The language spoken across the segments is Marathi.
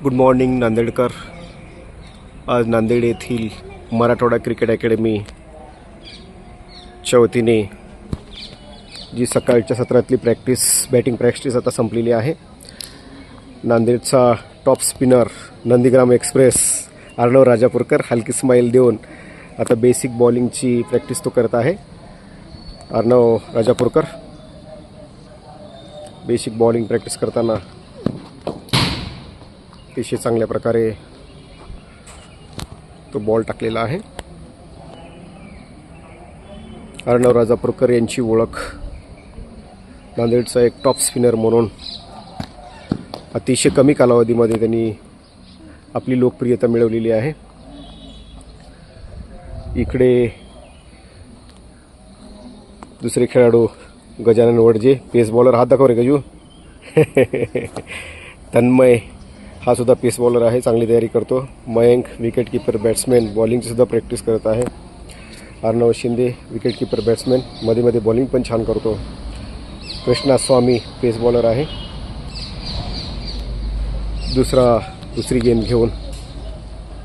Good morning Nandedkar. आज नांदेड येथील मराठवाडा क्रिकेट अकॅडमीच्या वतीने जी सकाळच्या सत्रातली बॅटिंग प्रॅक्टिस आता संपलेली आहे. नांदेडचा top spinner Nandigram express Arnav Rajapurkar हलकी स्माईल देऊन आता बेसिक बॉलिंगची प्रॅक्टिस तो करत आहे. Arnav Rajapurkar basic bowling practice करताना अतिशय चांगल्या प्रकारे तो बॉल टाकलेला आहे. अर्णव राजापूरकर यांची ओळख नांदेडचा एक टॉप स्पिनर म्हणून अतिशय कमी कालावधीमध्ये त्यांनी आपली लोकप्रियता मिळवलेली आहे. इकडे दुसरे खेळाडू गजानन वडजे पेस बॉलर. हात दाखव रे गजू. तन्मय हा सुद्धा पेस बॉलर आहे, चांगली तयारी करतो. मयंक विकेट कीपर बॅट्समॅन बॉलिंगची सुद्धा प्रॅक्टिस करत आहे. Arnav Shinde wicket keeper batsman मध्ये मध्ये बॉलिंग पण छान करतो. कृष्णा स्वामी पेस बॉलर आहे. दुसरी गेम घेऊन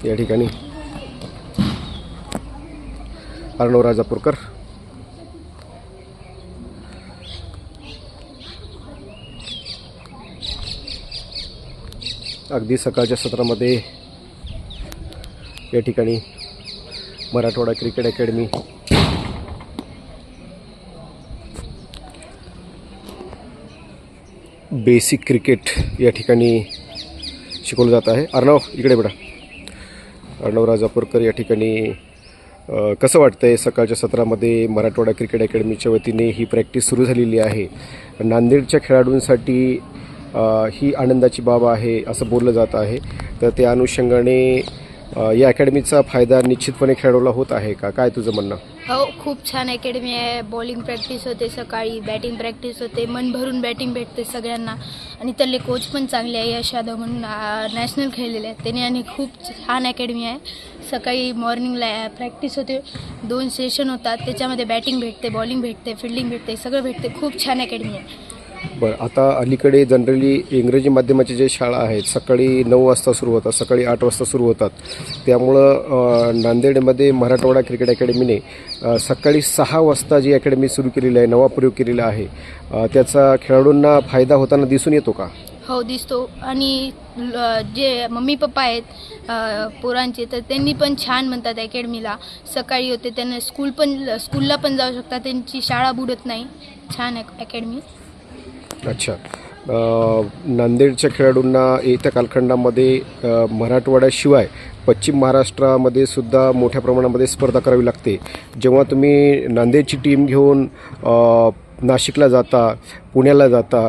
या ठिकाणी अर्णव राजापूरकर अगदी सकाळच्या सत्रामध्ये या ठिकाणी Marathwada cricket academy basic cricket या ठिकाणी शिकवलं जात आहे. अर्णव इकडे बेटा. अर्णव राजापूरकर या ठिकाणी कसं वाटतंय सकाळच्या सत्रामध्ये मराठवाडा क्रिकेट अकॅडमीच्या वतीने ही प्रॅक्टिस सुरू झालेली आहे. नांदेडच्या खेळाडूंसाठी ही आनंदाची बाब आहे असं बोललं जात आहे. तर त्या अनुषंगाने या अकॅडमीचा फायदा निश्चितपणे खेळाडूला होत आहे का? काय तुझं म्हणणं? हो, खूप छान अकॅडमी आहे. बॉलिंग प्रॅक्टिस होते, सकाळी बॅटिंग प्रॅक्टिस होते, मन भरून बॅटिंग भेटते सगळ्यांना. आणि त्याले कोच पण चांगले आहे, यश यादव म्हणून नॅशनल खेळलेले आहेत त्याने. आणि खूप छान अकॅडमी आहे. सकाळी मॉर्निंगला प्रॅक्टिस होते, 2 सेशन होतात, त्याच्यामध्ये बॅटिंग भेटते, बॉलिंग भेटते, फिल्डिंग भेटते, सगळं भेटते. खूप छान अकॅडमी आहे. बरं, आता अलीकडे जनरली इंग्रजी माध्यमाच्या जे शाळा आहेत सकाळी 9 वाजता सुरू होतात, सकाळी 8 वाजता सुरू होतात. त्यामुळं नांदेडमध्ये मराठवाडा क्रिकेट अकॅडमीने सकाळी 6 वाजता जी अकॅडमी सुरू केलेली आहे, नवा प्रयोग केलेला आहे, त्याचा खेळाडूंना फायदा होताना दिसून येतो का? हो, दिसतो. आणि जे मम्मी पप्पा आहेत पोरांचे, तर त्यांनी पण छान म्हणतात अकॅडमीला. सकाळी होते, त्यांना स्कूलला पण जाऊ शकतात, त्यांची शाळा बुडत नाही. छान अकॅडमी. अच्छा. नांदेडच्या खेळाडूंना येत्या कालखंडामध्ये मराठवाड्याशिवाय पश्चिम महाराष्ट्रामध्ये सुद्धा मोठ्या प्रमाणामध्ये स्पर्धा करावी लागते. जेव्हा तुम्ही नांदेडची टीम घेऊन नाशिकला जाता, पुण्याला जाता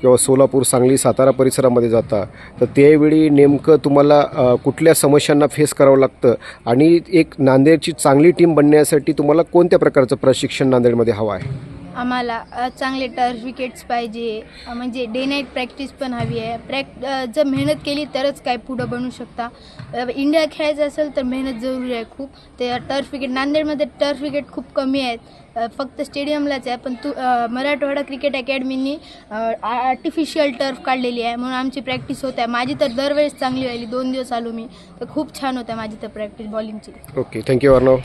किंवा सोलापूर, सांगली, सातारा परिसरामध्ये जाता, तर त्यावेळी नेमकं तुम्हाला कुठल्या समस्यांना फेस करावं लागतं आणि एक नांदेडची चांगली टीम बनण्यासाठी तुम्हाला कोणत्या प्रकारचं प्रशिक्षण नांदेडमध्ये हवं आहे? आम्हाला चांगले टर्फ विकेट्स पाहिजे, म्हणजे डे नाईट प्रॅक्टिस पण हवी आहे. जर मेहनत केली तरच काय पुढं बनू शकता. इंडिया खेळायचं असेल तर मेहनत जरुरी आहे खूप. ते टर्फ विकेट, नांदेडमध्ये टर्फ विकेट खूप कमी आहेत, फक्त स्टेडियमलाच आहे. पण मराठवाडा क्रिकेट अकॅडमीनी आर्टिफिशियल टर्फ काढलेली आहे, म्हणून आमची प्रॅक्टिस होत आहे. माझी तर दरवेळेस चांगली राहिली. 2 दिवस आलो मी, तर खूप छान होत्या माझी तर प्रॅक्टिस बॉलिंगची. Okay, thank you Arnav.